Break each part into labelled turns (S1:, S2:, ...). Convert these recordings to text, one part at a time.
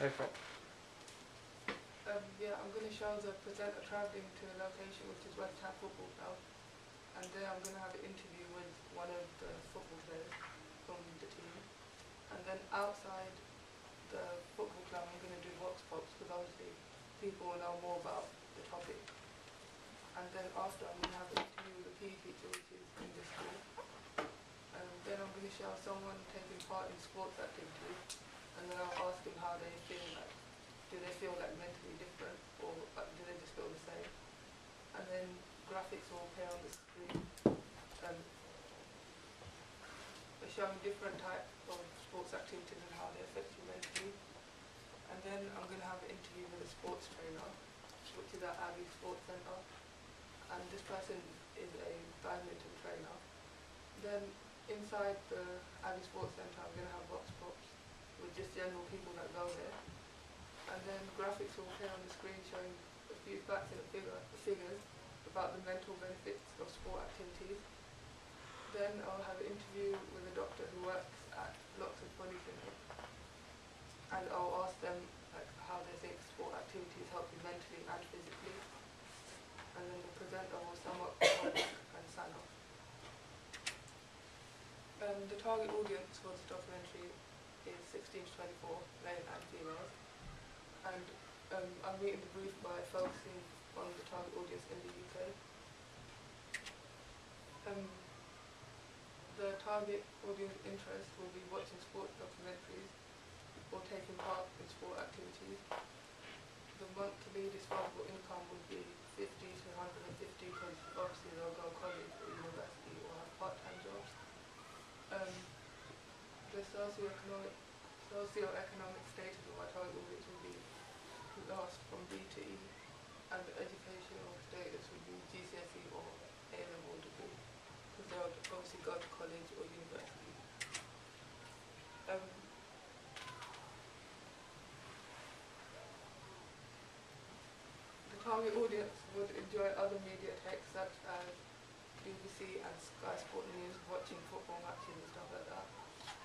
S1: Go for it.
S2: Yeah, I'm going to show the presenter travelling to a location which is West Ham Football Club, and there I'm going to have an interview with one of the football players from the team, and then outside the football club I'm going to do vox pops because obviously people will know more about the topic, and then after I'm going to have an interview with a PE teacher which is in this school, and then I'm going to show someone taking part in sports activities, and then I'll ask them how they feel like. Do they feel like mentally different, or do they just feel the same? And then graphics will appear on the screen, showing different types of sports activities and how they affect you mentally. And then I'm going to have an interview with a sports trainer, which is at Abbey Sports Centre. And this person is a badminton trainer. Then inside the Abbey Sports Centre, I'm going to have vox pops with just general people that go there. And then graphics will appear on the screen showing a few facts and figures about the mental benefits of sport activities. Then I'll have an interview with a doctor who works at Loxford Polyclinic, and I'll ask them like how they think sport activities help you mentally and physically. And then the presenter will sum up the topic and sign off. The target audience for this documentary is 16 to 24, male and females. And I'm reading the brief by focusing on the target audience in the UK. The target audience interest will be watching sport documentaries or taking part in sport activities. The monthly disposable income would be 50 to 150 because obviously they'll go to college or university or have part-time jobs. The socio-economic status of our target audience will be last from B to E, and the educational status would be GCSE or A-level degree, because they would obviously go to college or university. The target audience would enjoy other media texts such as BBC and Sky Sport News, watching football matches and stuff like that,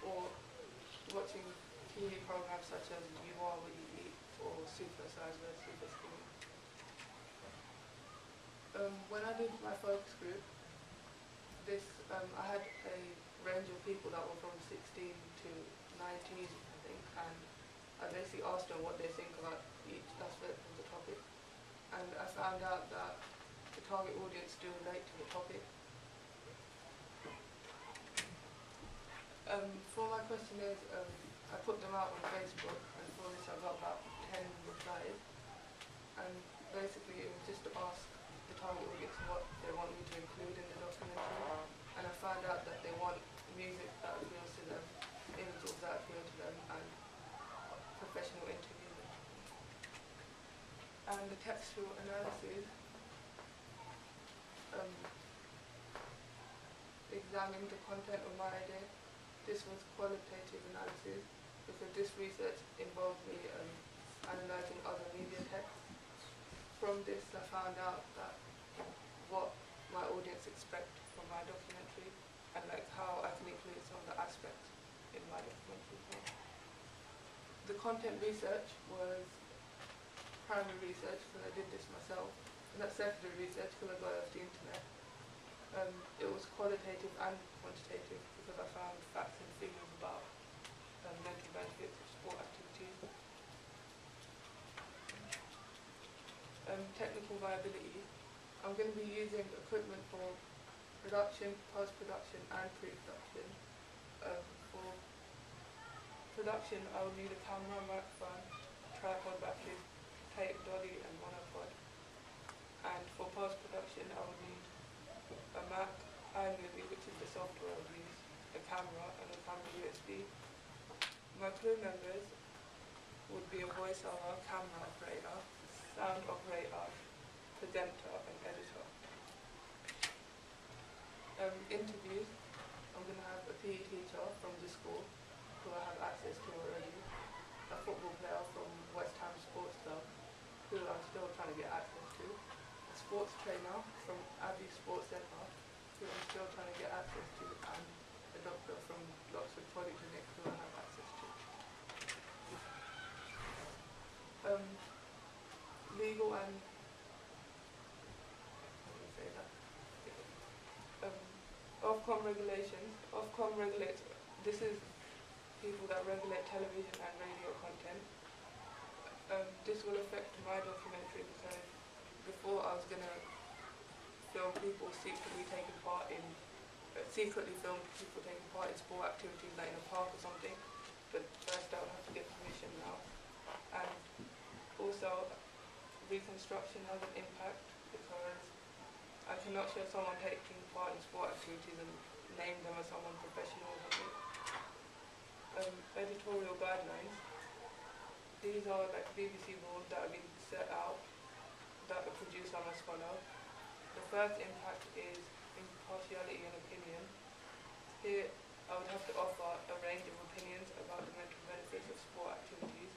S2: or watching TV programs such as You Are What You Eat or Super Size vs Super Skinny. When I did my focus group, I had a range of people that were from 16 to 19, I think, and I basically asked them what they think about each aspect of the topic, and I found out that the target audience do relate to the topic. For my questionnaires, I put them out on Facebook, and for this I got about 10 replies, and basically it was just to ask the target audience what they want me to include in the documentary, and I found out that they want music that appeals to them, images that appeal to them, and professional interviews. And the textual analysis examined the content of my idea. This was qualitative analysis because this research involved me analysing other media texts. From this I found out that what my audience expect from my documentary and like how I can include some of the aspects in my documentary as well. The content research was primary research because I did this myself, and that's secondary research because I got it off the internet. It was qualitative and quantitative because I found facts and figures about mental benefits of sport activities. Technical viability. I'm going to be using equipment for production, post-production and pre-production. For production I will need a camera, microphone, tripod battery, tape, dolly and monopod. And for post-production I will need a Mac, iMovie, which is the software I'll use, a camera and a camera USB. My crew members would be a voiceover, camera operator, sound operator, presenter and editor. Interviews, I'm going to have a PE teacher from the school who I have access to already, a football player from West Ham Sports Club who I'm still trying to get access to, a sports trainer from Abbey Sports Centre who I'm still trying to get access to, and a doctor from Loxford Polyclinic who I have access to. legal and how do you say that? Ofcom regulations. Ofcom regulates. This is people that regulate television and radio content. This will affect my documentary because before I was gonna film people secretly taking part in secretly film people taking part in sport activities like in a park or something. But first I would have to get permission now. And also reconstruction has an impact because I cannot show someone taking part in sport activities and name them as someone professional or something. Editorial guidelines. These are like BBC rules that have been set out that a producer must follow. The first impact is impartiality and opinion. Here I would have to offer a range of opinions about the mental benefits of sport activities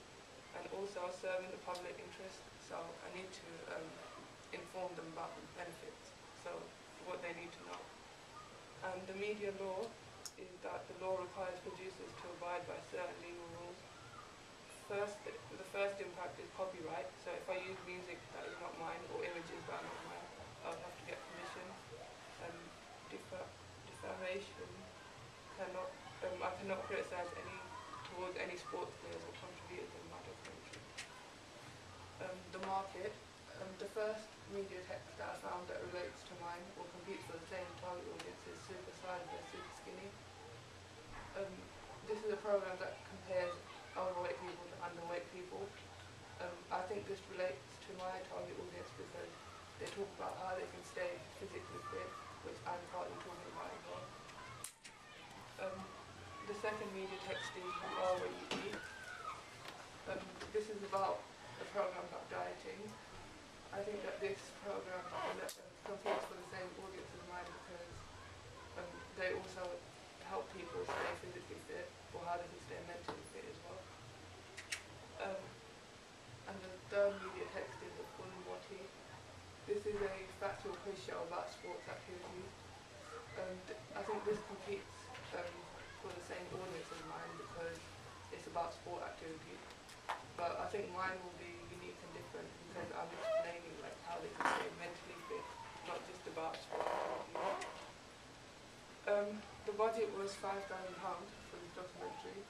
S2: and also serving the public interest, so I need to inform them about the benefits, so what they need to know. And the media law is that the law requires producers to abide by certain legal rules. The first impact is copyright, so if I use music that is not mine or images that are not mine, I'll have to get permission. Defamation cannot, I cannot criticise towards any sports players or contributors in my documentary. The market, the first media text that I found that relates to mine or competes for the same target audience is Super Size vs Super Skinny. This is a program that compares overweight people to underweight people. I think this relates to my target audience because they talk about how they can stay physically fit, which I'm partly talking about as well. The second media text is You Are What You Eat. This is about a program about dieting. I think that this program competes for the same audience as mine because they also help people stay physically fit or how they can stay mentally fit as well. And the third media text is the Full Watty. This is a factual quiz show about sports activities. I think this competes for the same audience as mine because it's about sport activities. But I think mine will be unique and different because I'm explaining like how they can stay mentally fit, not just about sport activities. The budget was £5,000 for this documentary.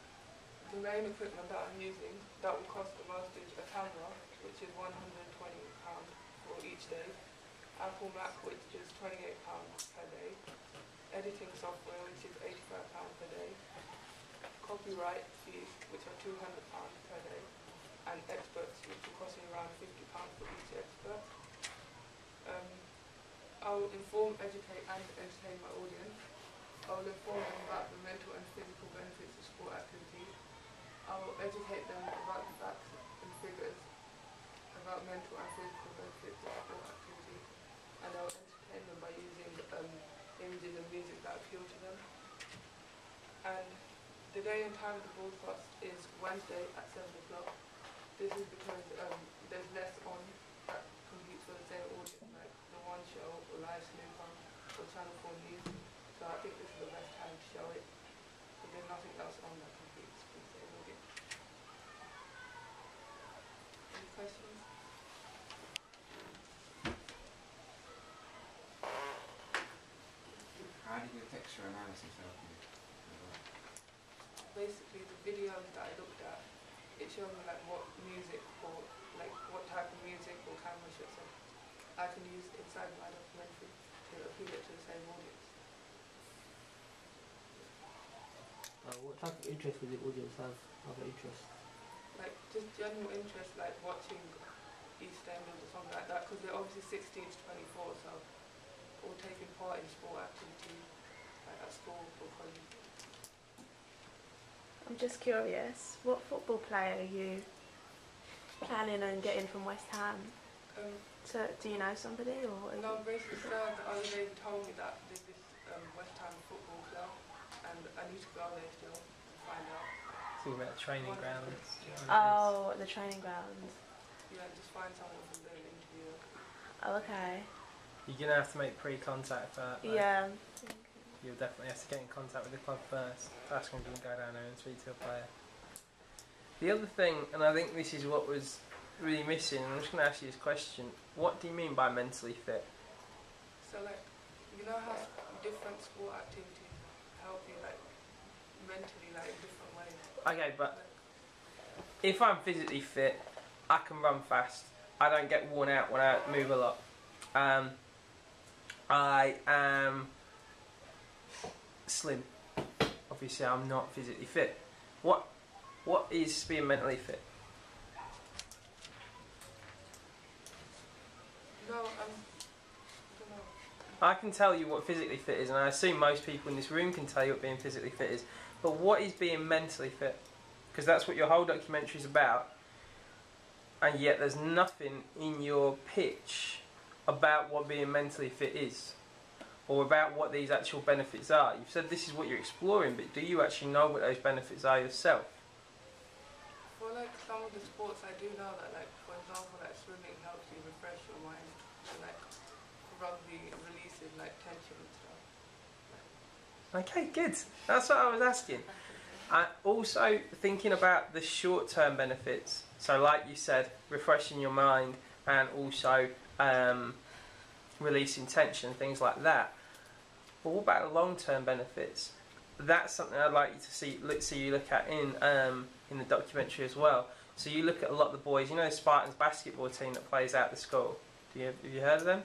S2: The main equipment that I'm using that will cost the most is a camera, which is £120 for each day, Apple Mac, which is £28 per day, editing software, which is £85 per day, copyright fees, which are £200 per day, and experts, which will cost me around £50 for each expert. I will inform, educate and entertain my audience. I will inform them about the mental and physical benefits of sport activities. I will educate them about the facts and figures about mental and physical benefits of sport activities. And I will entertain them by using images and music that appeal to them. And the day and time of the broadcast is Wednesday at 7 o'clock. This is because there's less on that competes for the same audience, like The One Show or Live Snooker or Channel 4 News. So I think this is the best time to show it, but there's nothing else on that competes for the same audience. Any questions?
S1: How did your texture analysis help you?
S2: Basically, the videos that I looked at, it showed me like what music or like what type of music or camera shots I can use inside my documentary to appeal it to the same audience.
S3: What type of interest would the audience have? Other interests?
S2: Like just general interest, like watching EastEnders or something like that, because they're obviously 16 to 24, so or taking part in sport activities like at school or college.
S4: I'm just curious, what football player are you planning on getting from West Ham? So, do you know somebody or?
S2: No, basically, sir, the other day he told me that there's this West Ham football club, and I need to go there still to find out.
S5: So you about the training grounds?
S4: Oh, the training grounds.
S2: Yeah, just find someone from there and interview.
S4: Oh, okay.
S5: You're going to have to make pre-contact for that, though.
S4: Yeah.
S5: You'll definitely have to get in contact with the club first. Ask them to go down there and speak to a player. The other thing, and I think this is what was really missing, I'm just going to ask you this question. What do you mean by mentally fit?
S2: So like, you know how different sport activities help you like mentally, like in different ways?
S5: Okay, but if I'm physically fit, I can run fast. I don't get worn out when I move a lot. I am slim. Obviously, I'm not physically fit. What is being mentally fit?
S2: No, I don't know.
S5: I can tell you what physically fit is, and I assume most people in this room can tell you what being physically fit is. But what is being mentally fit? Because that's what your whole documentary is about. And yet there's nothing in your pitch about what being mentally fit is, or about what these actual benefits are. You've said this is what you're exploring, but do you actually know what those benefits are yourself?
S2: For like some of the sports, I do know that, like for example, like swimming helps you refresh your mind, and like rugby releases like tension and stuff.
S5: Okay, good. That's what I was asking. Also thinking about the short-term benefits. So like you said, refreshing your mind and also releasing tension, things like that. But what about the long-term benefits? That's something I'd like you to see you look at in the documentary as well. So you look at a lot of the boys, you know the Spartans basketball team that plays out the school. Have you heard of them?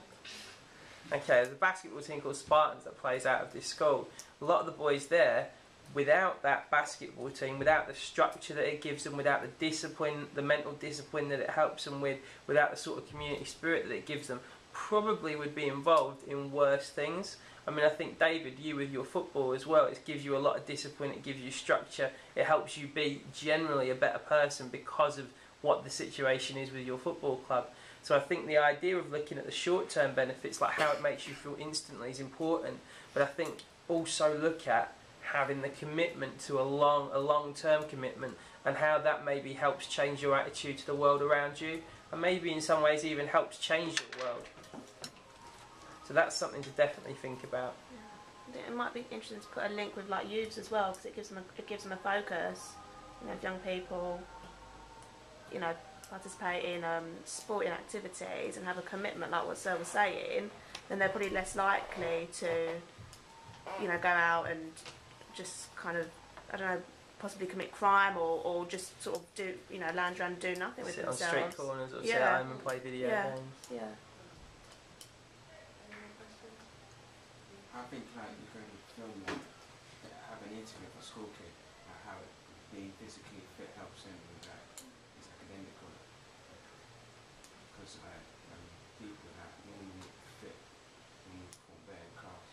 S5: Okay, there's a basketball team called Spartans that plays out of this school. A lot of the boys there, without that basketball team, without the structure that it gives them, without the discipline, the mental discipline that it helps them with, without the sort of community spirit that it gives them, probably would be involved in worse things. I mean, I think, David, you with your football as well, it gives you a lot of discipline, it gives you structure, it helps you be generally a better person because of what the situation is with your football club. So I think the idea of looking at the short-term benefits, like how it makes you feel instantly, is important. But I think also look at having the commitment to a long-term commitment, and how that maybe helps change your attitude to the world around you, and maybe in some ways even helps change your world. So that's something to definitely think about.
S4: Yeah. I think it might be interesting to put a link with like youths as well, because it gives them a focus. You know, if young people, you know, participate in sporting activities and have a commitment, like what Sir was saying, then they're probably less likely to, you know, go out and just kind of, I don't know, possibly commit crime or just sort of do, you know, lounge around and do nothing with
S5: Sit
S4: themselves.
S5: on street corners or sit at home and play video games.
S4: Yeah.
S1: I think like you could film like have an interview for school kid, like how being physically fit helps him with like his academic work. Because like people that normally fit when we perform better in class.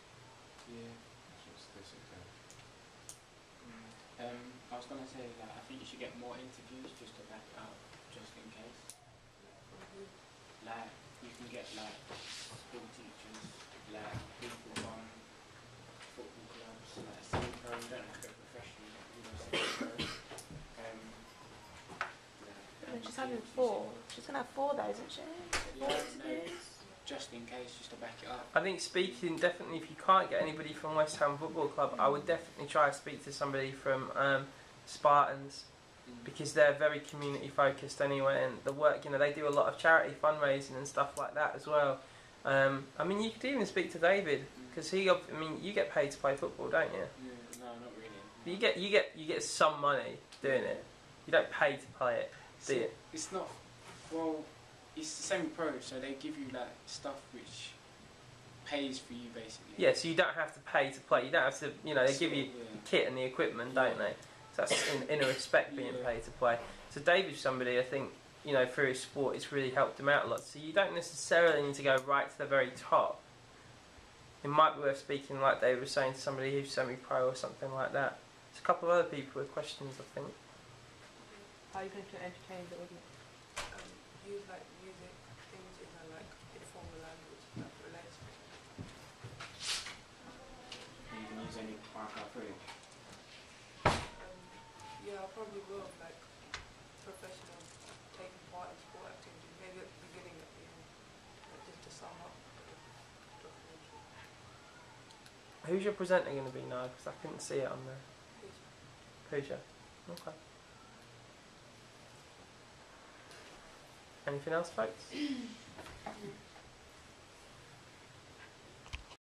S6: Yeah.
S1: That's what's this exam.
S6: I was gonna say that I think you should get more interviews just to back it up, just in case. Like you can get like school teachers, like people from football clubs, like semi-pro. You don't have to go professional, you know, semi-pro.
S4: And she's having 4. She's gonna have 4 though, isn't she? 4 interviews.
S6: Just in case, just to back it up.
S5: I think speaking, definitely, if you can't get anybody from West Ham Football Club, I would definitely try to speak to somebody from Spartans, because they're very community focused anyway, and the work, you know, they do a lot of charity fundraising and stuff like that as well. I mean, you could even speak to David, because I mean, you get paid to play football, don't you?
S6: Yeah, no, not really.
S5: You get some money doing it. You don't pay to play it, do you?
S6: It's not. Well, it's semi-pro, so they give you like stuff which pays for you basically.
S5: Yeah, so you don't have to pay to play. You don't have to, you know, they give you the kit and the equipment, don't they? So that's in a respect being paid to play. So David's somebody, I think, you know, through his sport, it's really helped him out a lot. So you don't necessarily need to go right to the very top. It might be worth speaking, like David was saying, to somebody who's semi-pro or something like that. There's a couple of other people with questions, I think.
S2: How are you going to entertain the audience? Use like music, things in a like informal language that relates.
S1: And you can use any markup footage.
S2: Yeah, I probably will, like professional taking part in sport activities, maybe at the beginning, at the end, like, just to sum up the documentary.
S5: Who's your presenter going to be now? Because I couldn't see it on there. Pooja. Okay. Anything else, folks?